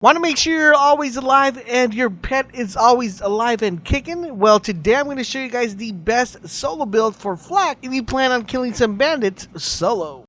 Want to make sure you're always alive and your pet is always alive and kicking? Well, today I'm going to show you guys the best solo build for Flak if you plan on killing some bandits solo.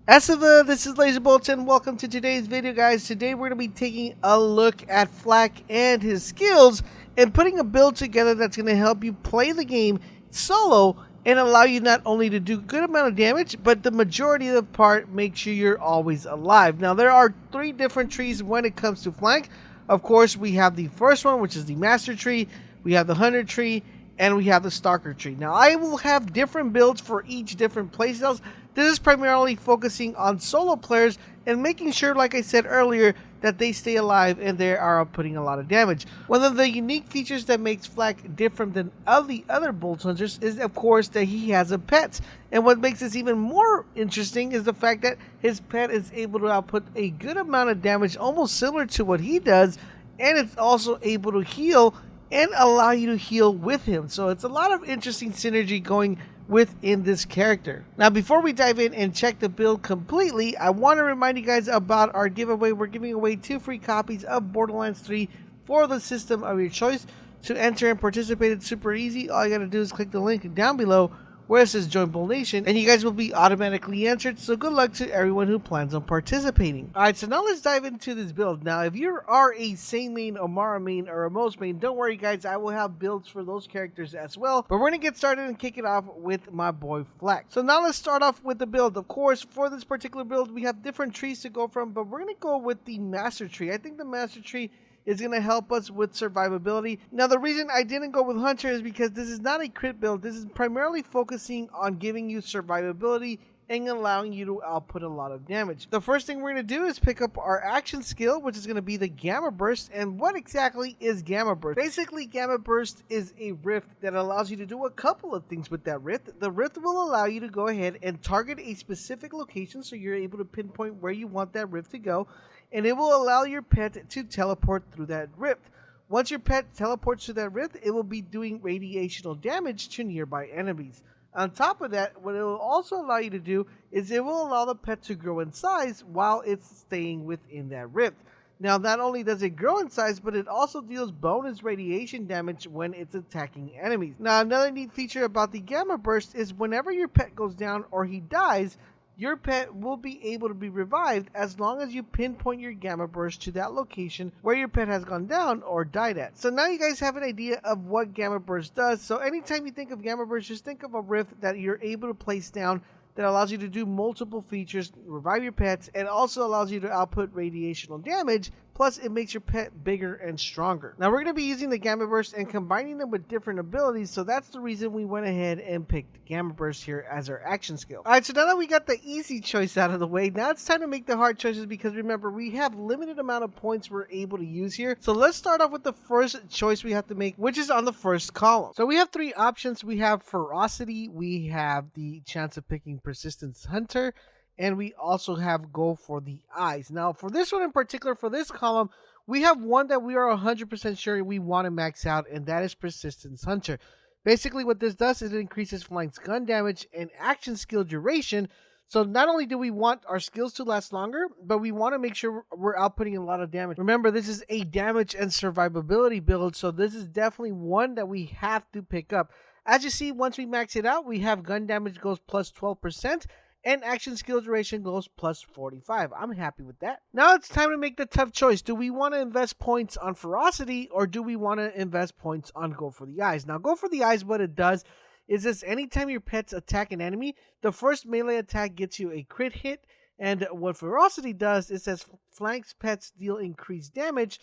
This is LaserBolt and welcome to today's video, guys. Today we're going to be taking a look at Flak and his skills and putting a build together that's going to help you play the game solo and allow you not only to do a good amount of damage, but the majority of the part make sure you're always alive. Now, there are three different trees when it comes to Flank. Of course, we have the first one, which is the Master Tree, we have the Hunter Tree, and we have the Stalker Tree. Now, I will have different builds for each different playstyles. This is primarily focusing on solo players and making sure, like I said earlier, that they stay alive and they are putting a lot of damage. One of the unique features that makes Flak different than all the other Bolt Hunters is, of course, that he has a pet. And what makes this even more interesting is the fact that his pet is able to output a good amount of damage, almost similar to what he does, and it's also able to heal and allow you to heal with him. So it's a lot of interesting synergy going within this character. Now, before we dive in and check the build completely, I want to remind you guys about our giveaway. We're giving away 2 free copies of Borderlands 3 for the system of your choice. To enter and participate, it's super easy. All you gotta do is click the link down below where it says Join Bolt Nation, and you guys will be automatically entered. So good luck to everyone who plans on participating. Alright, so now let's dive into this build. Now, if you are a Sane main, Amara main, or a Most main, don't worry guys, I will have builds for those characters as well. But we're gonna get started and kick it off with my boy Flak. So now let's start off with the build. Of course, for this particular build, we have different trees to go from, but we're gonna go with the Master Tree. I think the Master Tree is going to help us with survivability. Now, the reason I didn't go with Hunter is because this is not a crit build. This is primarily focusing on giving you survivability and allowing you to output a lot of damage. The first thing we're going to do is pick up our action skill, which is going to be the Gamma Burst. And what exactly is Gamma Burst? Basically, Gamma Burst is a rift that allows you to do a couple of things with that rift. The rift will allow you to go ahead and target a specific location, so you're able to pinpoint where you want that rift to go, and it will allow your pet to teleport through that rift. Once your pet teleports to that rift, it will be doing radiational damage to nearby enemies. On top of that, what it will also allow you to do is it will allow the pet to grow in size while it's staying within that rift. Now, not only does it grow in size, but it also deals bonus radiation damage when it's attacking enemies. Now, another neat feature about the Gamma Burst is whenever your pet goes down or he dies, your pet will be able to be revived as long as you pinpoint your Gamma Burst to that location where your pet has gone down or died at. So now you guys have an idea of what Gamma Burst does. So anytime you think of Gamma Burst, just think of a rift that you're able to place down that allows you to do multiple features, revive your pets, and also allows you to output radiational damage. Plus, it makes your pet bigger and stronger. Now, we're going to be using the Gamma Burst and combining them with different abilities, so that's the reason we went ahead and picked Gamma Burst here as our action skill. Alright, so now that we got the easy choice out of the way, now it's time to make the hard choices, because remember, we have limited amount of points we're able to use here. So let's start off with the first choice we have to make, which is on the first column. So we have 3 options. We have Ferocity, we have the chance of picking Persistence Hunter, and we also have go for the eyes. Now, for this one in particular, for this column, we have one that we are 100% sure we want to max out, and that is Persistence Hunter. Basically, what this does is it increases Flank's gun damage and action skill duration. So not only do we want our skills to last longer, but we want to make sure we're outputting a lot of damage. Remember, this is a damage and survivability build, so this is definitely one that we have to pick up. As you see, once we max it out, we have gun damage goes plus 12%, and action skill duration goes plus 45. I'm happy with that. Now it's time to make the tough choice. Do we want to invest points on Ferocity, or do we want to invest points on Go for the Eyes? Now, Go for the Eyes, what it does is this: anytime your pets attack an enemy, the first melee attack gets you a crit hit. And what Ferocity does is says Flank's pets deal increased damage,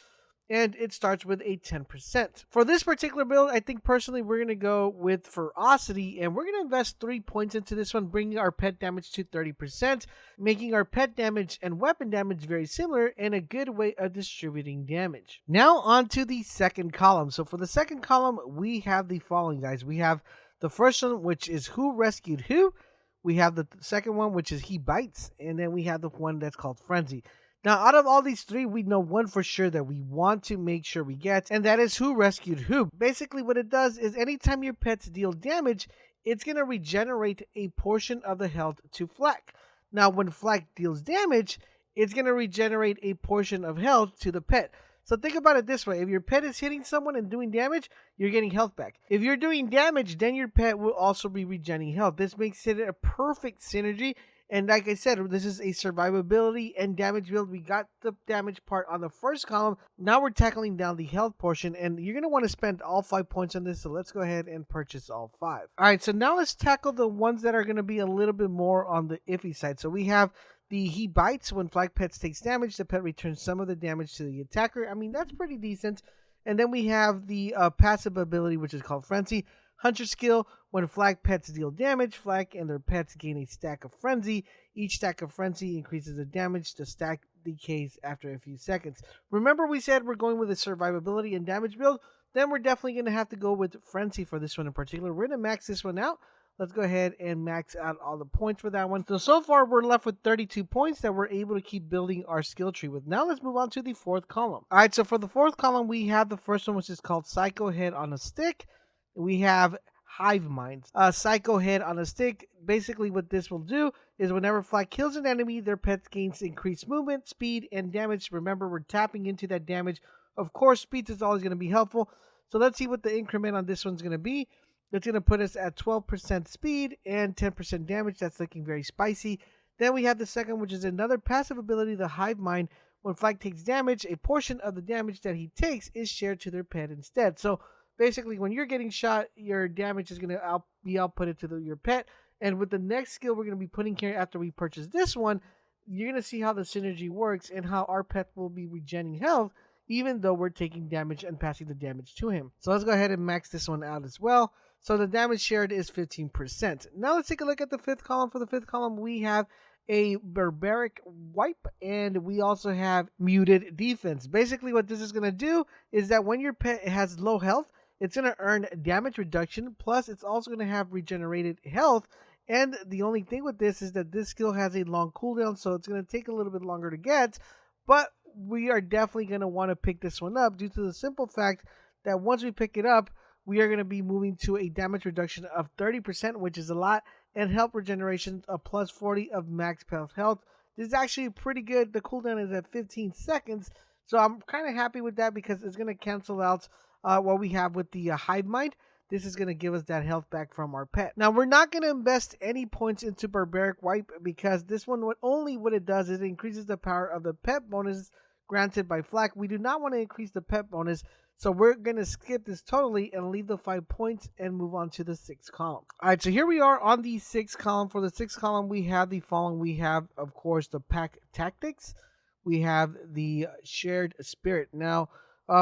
and it starts with a 10%. For this particular build, I think personally we're going to go with Ferocity, and we're going to invest 3 points into this one, bringing our pet damage to 30%, making our pet damage and weapon damage very similar, and a good way of distributing damage. Now on to the second column. So for the second column, we have the following, guys. We have the first one, which is Who Rescued Who. We have the second one, which is He Bites, and then we have the one that's called Frenzy. Now, out of all these 3, we know one for sure that we want to make sure we get, and that is Who Rescued Who. Basically, what it does is anytime your pets deal damage, it's going to regenerate a portion of the health to Flak. Now, when Flak deals damage, it's going to regenerate a portion of health to the pet. So think about it this way. If your pet is hitting someone and doing damage, you're getting health back. If you're doing damage, then your pet will also be regenerating health. This makes it a perfect synergy. And like I said, this is a survivability and damage build. We got the damage part on the first column. Now we're tackling down the health portion, and you're going to want to spend all 5 points on this. So let's go ahead and purchase all 5. All right, so now let's tackle the ones that are going to be a little bit more on the iffy side. So we have the He Bites. When Flak Pets takes damage, the pet returns some of the damage to the attacker. I mean, that's pretty decent. And then we have the passive ability, which is called Frenzy. Hunter skill, when Flak Pets deal damage, Flak and their pets gain a stack of Frenzy. Each stack of Frenzy increases the damage. The stack decays after a few seconds. Remember we said we're going with a survivability and damage build? Then we're definitely going to have to go with Frenzy for this one in particular. We're going to max this one out. Let's go ahead and max out all the points for that one. So far, we're left with 32 points that we're able to keep building our skill tree with. Now, let's move on to the 4th column. All right, so for the 4th column, we have the first one, which is called Psycho Head on a Stick. We have Hive Minds. Psycho Head on a Stick. Basically, what this will do is whenever Flak kills an enemy, their pet gains increased movement, speed, and damage. Remember, we're tapping into that damage. Of course, speed is always going to be helpful. So let's see what the increment on this one's going to be. It's going to put us at 12% speed and 10% damage. That's looking very spicy. Then we have the second, which is another passive ability, the Hive Mind. When Flak takes damage, a portion of the damage that he takes is shared to their pet instead. So basically, when you're getting shot, your damage is going to be outputted to your pet. And with the next skill we're going to be putting here after we purchase this one, you're going to see how the synergy works and how our pet will be regenerating health, even though we're taking damage and passing the damage to him. So let's go ahead and max this one out as well. So the damage shared is 15%. Now let's take a look at the 5th column. For the 5th column, we have a Barbaric Wipe, and we also have Muted Defense. Basically, what this is going to do is that when your pet has low health, it's going to earn damage reduction, plus it's also going to have regenerated health. And the only thing with this is that this skill has a long cooldown, so it's going to take a little bit longer to get. But we are definitely going to want to pick this one up due to the simple fact that once we pick it up, we are going to be moving to a damage reduction of 30%, which is a lot, and health regeneration of plus 40 of max health. This is actually pretty good. The cooldown is at 15 seconds, so I'm kind of happy with that because it's going to cancel out what we have with the Hive Mind. This is going to give us that health back from our pet. Now, we're not going to invest any points into Barbaric Wipe because this one, what it does is it increases the power of the pet bonus granted by Flak. We do not want to increase the pet bonus, so we're going to skip this totally and leave the 5 points and move on to the 6th column. All right, so here we are on the 6th column. For the 6th column, we have the following. We have, of course, the Pack Tactics. We have the Shared Spirit. Now,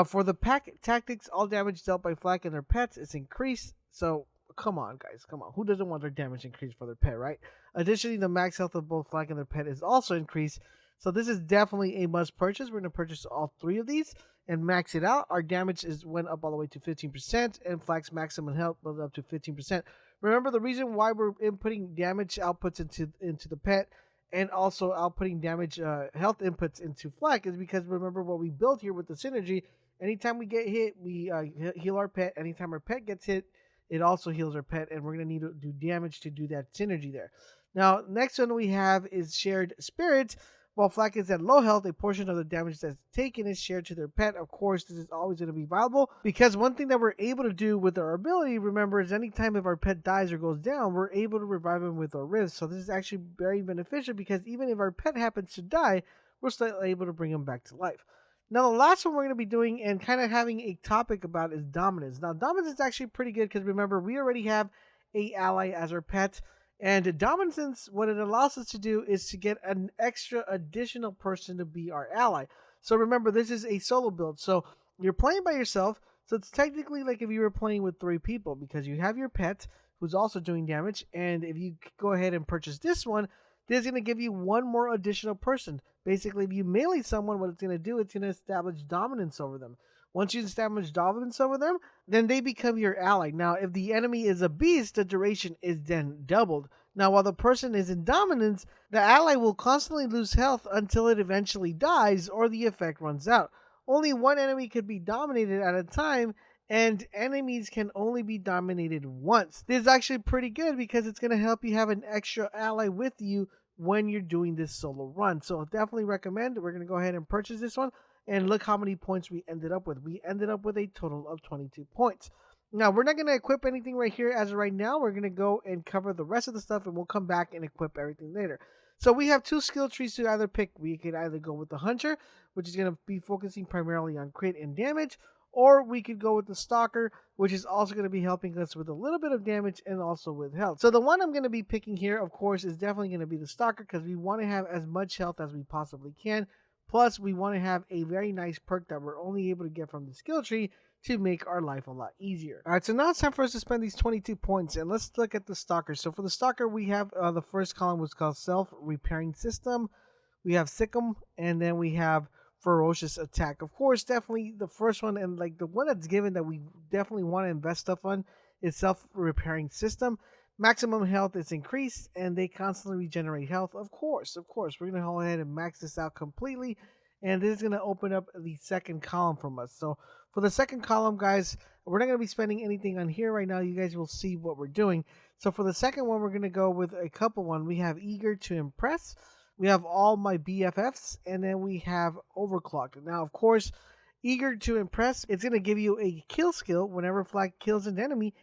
for the Pack Tactics, all damage dealt by Flak and their pets is increased. So, come on, guys. Come on. Who doesn't want their damage increased for their pet, right? Additionally, the max health of both Flak and their pet is also increased. So, this is definitely a must purchase. We're going to purchase all 3 of these and max it out. Our damage went up all the way to 15%, and Flak's maximum health went up to 15%. Remember, the reason why we're inputting damage outputs into the pet and also outputting damage health inputs into Flak is because remember what we built here with the synergy. Anytime we get hit, we heal our pet. Anytime our pet gets hit, it also heals our pet, and we're going to need to do damage to do that synergy there. Now, next one we have is Shared Spirit. While Flak is at low health, a portion of the damage that's taken is shared to their pet. Of course, this is always going to be viable because one thing that we're able to do with our ability, remember, is anytime if our pet dies or goes down, we're able to revive him with our rifts. So this is actually very beneficial because even if our pet happens to die, we're still able to bring him back to life. Now, the last one we're going to be doing and kind of having a topic about is Dominance. Now, Dominance is actually pretty good because remember, we already have an ally as our pet. And Dominance, what it allows us to do is to get an extra additional person to be our ally. So remember, this is a solo build. So you're playing by yourself. So it's technically like if you were playing with 3 people because you have your pet who's also doing damage. And if you go ahead and purchase this one, this is going to give you 1 more additional person. Basically, if you melee someone, what it's going to do, it's going to establish dominance over them. Once you establish dominance over them, then they become your ally. Now, if the enemy is a beast, the duration is then doubled. Now, while the person is in dominance, the ally will constantly lose health until it eventually dies or the effect runs out. Only one enemy could be dominated at a time, and enemies can only be dominated once. This is actually pretty good because it's going to help you have an extra ally with you when you're doing this solo run. So definitely recommend. We're going to go ahead and purchase this one, and look how many points we ended up with. We ended up with a total of 22 points. Now, we're not going to equip anything right here as of right now. We're going to go and cover the rest of the stuff, and we'll come back and equip everything later. So we have two skill trees to either pick. We could either go with the Hunter, which is going to be focusing primarily on crit and damage, or we could go with the Stalker, which is also going to be helping us with a little bit of damage and also with health. So the one I'm going to be picking here, of course, is definitely going to be the Stalker, because we want to have as much health as we possibly can. Plus, we want to have a very nice perk that we're only able to get from the skill tree to make our life a lot easier. All right, so now it's time for us to spend these 22 points, and let's look at the Stalker. So for the Stalker, we have the first column was called Self-Repairing System. We have Sick'em, and then we have Ferocious Attack. Of course, definitely the first one, and like the one that's given that we definitely want to invest stuff on, is Self-Repairing System. Maximum health is increased, and they constantly regenerate health. Of course, we're going to go ahead and max this out completely, and this is going to open up the second column from us. So for the second column, guys, we're not going to be spending anything on here right now. You guys will see what we're doing. So for the second one, we're going to go with a couple one. We have Eager to Impress. We have All My BFFs, and then we have Overclocked. Now, of course, Eager to Impress, it's going to give you a kill skill whenever Flag kills an enemy.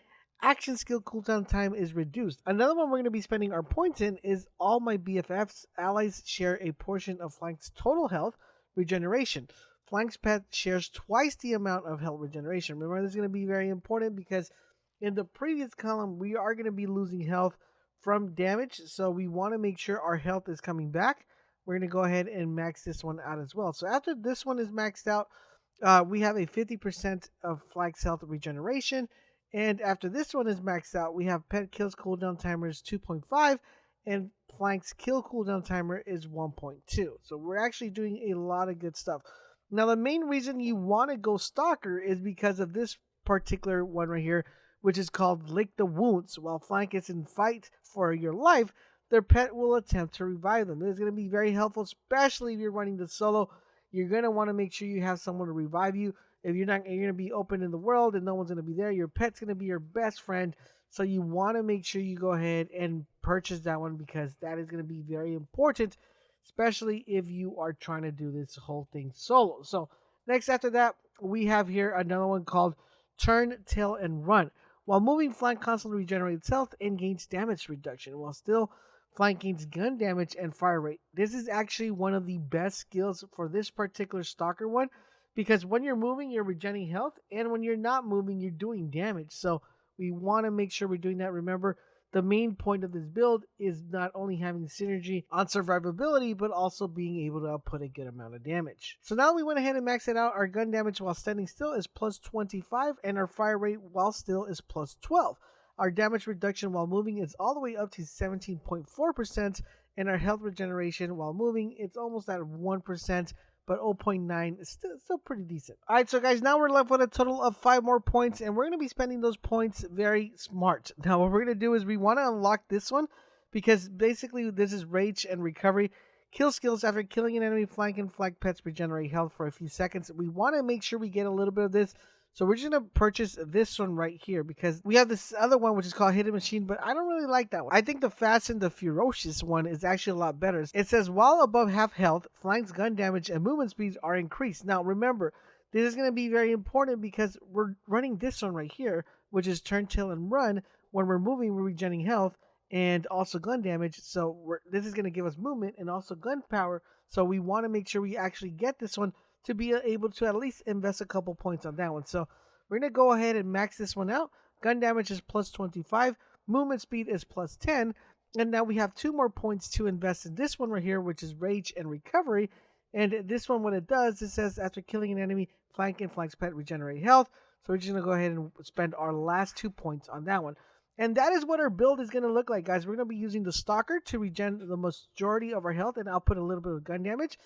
Action skill cooldown time is reduced. Another one we're going to be spending our points in is All My BFFs. Allies share a portion of Flank's total health regeneration. Flank's pet shares twice the amount of health regeneration. Remember, this is going to be very important because in the previous column, we are going to be losing health from damage. So we want to make sure our health is coming back. We're going to go ahead and max this one out as well. So after this one is maxed out, we have a 50% of Flank's health regeneration. And after this one is maxed out, we have pet kills cooldown timer is 2.5, and Flank's kill cooldown timer is 1.2. So we're actually doing a lot of good stuff. Now, the main reason you want to go Stalker is because of this particular one right here, which is called Lick the Wounds. While Flank is in fight for your life, their pet will attempt to revive them. This is going to be very helpful, especially if you're running the solo. You're going to want to make sure you have someone to revive you. If you're not, you're going to be open in the world and no one's going to be there. Your pet's going to be your best friend. So you want to make sure you go ahead and purchase that one, because that is going to be very important, especially if you are trying to do this whole thing solo. So next after that, we have here another one called Turn, Tail, and Run. While moving, Flank constantly regenerates health and gains damage reduction. While still, Flank gains gun damage and fire rate. This is actually one of the best skills for this particular Stalker one, because when you're moving, you're regenerating health, and when you're not moving, you're doing damage. So we want to make sure we're doing that. Remember, the main point of this build is not only having synergy on survivability, but also being able to output a good amount of damage. So now we went ahead and maxed it out. Our gun damage while standing still is plus 25, and our fire rate while still is plus 12. Our damage reduction while moving is all the way up to 17.4%, and our health regeneration while moving, it's almost at 1%. But 0.9 is still pretty decent. All right, so guys, now we're left with a total of 5 more points, and we're going to be spending those points very smart. Now, what we're going to do is we want to unlock this one, because basically this is Rage and Recovery. Kill skills after killing an enemy. Flank and flank pets regenerate health for a few seconds. We want to make sure we get a little bit of this. So we're just going to purchase this one right here, because we have this other one which is called Hidden Machine, but I don't really like that one. I think the Fast and the Ferocious one is actually a lot better. It says while above half health, Flank's gun damage and movement speeds are increased. Now remember, this is going to be very important because we're running this one right here, which is Turn, Tail, and Run. When we're moving, we're regenerating health and also gun damage. So this is going to give us movement and also gun power. So we want to make sure we actually get this one to be able to at least invest a couple points on that one. So we're going to go ahead and max this one out. Gun damage is plus 25. Movement speed is plus 10. And now we have 2 more points to invest in this one right here, which is Rage and Recovery. And this one, what it does, it says after killing an enemy, Flank and Flank's pet regenerate health. So we're just going to go ahead and spend our last 2 points on that one. And that is what our build is going to look like, guys. We're going to be using the Stalker to regen the majority of our health and output a little bit of gun damage.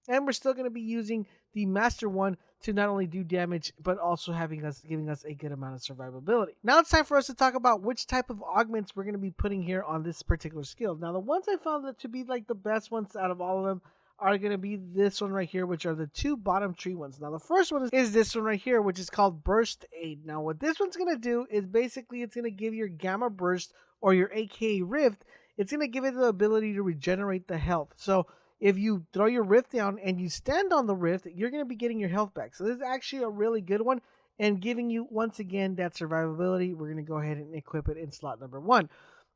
And we're still going to be using the Master one to not only do damage, but also giving us a good amount of survivability. Now it's time for us to talk about which type of augments we're going to be putting here on this particular skill. Now, the ones I found that to be like the best ones out of all of them are going to be this one right here, which are the two bottom tree ones. Now, the first one is this one right here, which is called Burst Aid. Now, what this one's going to do is basically it's going to give your Gamma Burst or your AKA Rift, it's going to give it the ability to regenerate the health. So if you throw your Rift down and you stand on the Rift, you're going to be getting your health back. So this is actually a really good one and giving you, once again, that survivability. We're going to go ahead and equip it in slot number 1.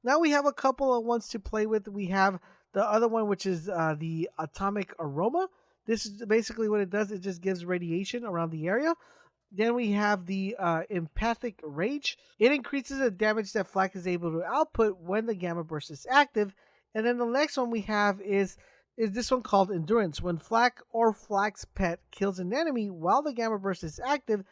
Now we have a couple of ones to play with. We have the other one, which is the Atomic Aroma. This is basically what it does. It just gives radiation around the area. Then we have the Empathic Rage. It increases the damage that Flak is able to output when the Gamma Burst is active. And then the next one we have is this one called Endurance. When Flak or Flak's pet kills an enemy while the Gamma Burst is active,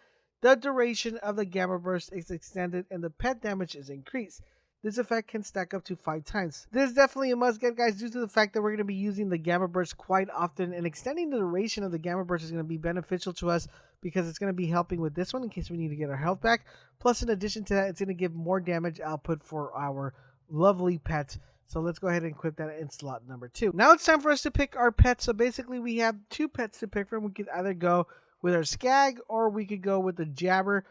the duration of the Gamma Burst is extended and the pet damage is increased. This effect can stack up to 5 times. This is definitely a must get, guys, due to the fact that we're going to be using the Gamma Burst quite often, and extending the duration of the Gamma Burst is going to be beneficial to us because it's going to be helping with this one in case we need to get our health back. Plus, in addition to that, it's going to give more damage output for our lovely pet. So let's go ahead and equip that in slot number 2. Now it's time for us to pick our pet. So basically we have 2 pets to pick from. We could either go with our Skag or we could go with the Jabber,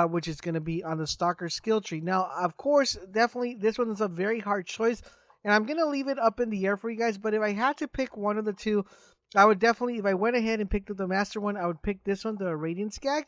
which is going to be on the Stalker skill tree. Now, of course, definitely this one is a very hard choice, and I'm going to leave it up in the air for you guys. But if I had to pick one of the two, I would definitely, if I went ahead and picked up the Master one, I would pick this one, the Radiant Skag.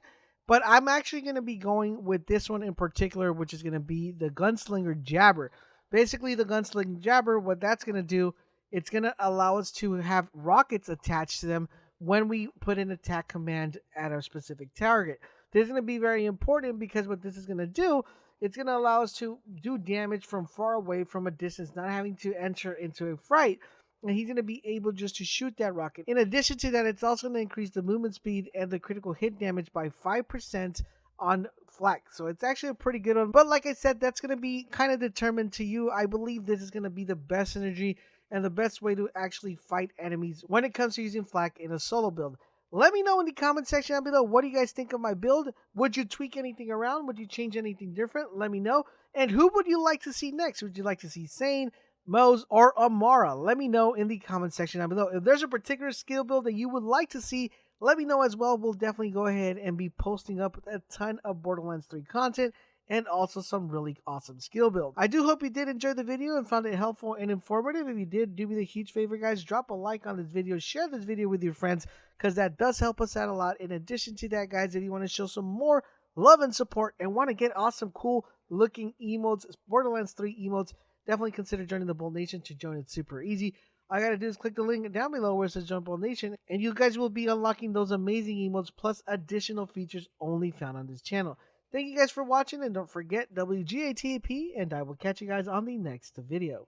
But I'm actually going to be going with this one in particular, which is going to be the Gunslinger Jabber. Basically, the Gunslinger Jabber, what that's going to do, it's going to allow us to have rockets attached to them when we put an attack command at a specific target. This is going to be very important because what this is going to do, it's going to allow us to do damage from far away, from a distance, not having to enter into a fight. And he's going to be able just to shoot that rocket. In addition to that, it's also going to increase the movement speed and the critical hit damage by 5% on Flak. So it's actually a pretty good one. But like I said, that's going to be kind of determined to you. I believe this is going to be the best synergy and the best way to actually fight enemies when it comes to using Flak in a solo build. Let me know in the comment section down below, what do you guys think of my build? Would you tweak anything around? Would you change anything different? Let me know. And who would you like to see next? Would you like to see Sane, Mose, or Amara? Let me know in the comment section down below. If there's a particular skill build that you would like to see, let me know as well. We'll definitely go ahead and be posting up a ton of Borderlands 3 content and also some really awesome skill builds. I do hope you did enjoy the video and found it helpful and informative. If you did, do me the huge favor, guys. Drop a like on this video. Share this video with your friends because that does help us out a lot. In addition to that, guys, if you want to show some more love and support and want to get awesome, cool looking emotes, Borderlands 3 emotes, definitely consider joining the Bolt Nation. To join, it's super easy. All I gotta do is click the link down below where it says Join Bolt Nation, and you guys will be unlocking those amazing emotes plus additional features only found on this channel. Thank you guys for watching, and don't forget WGATP, and I will catch you guys on the next video.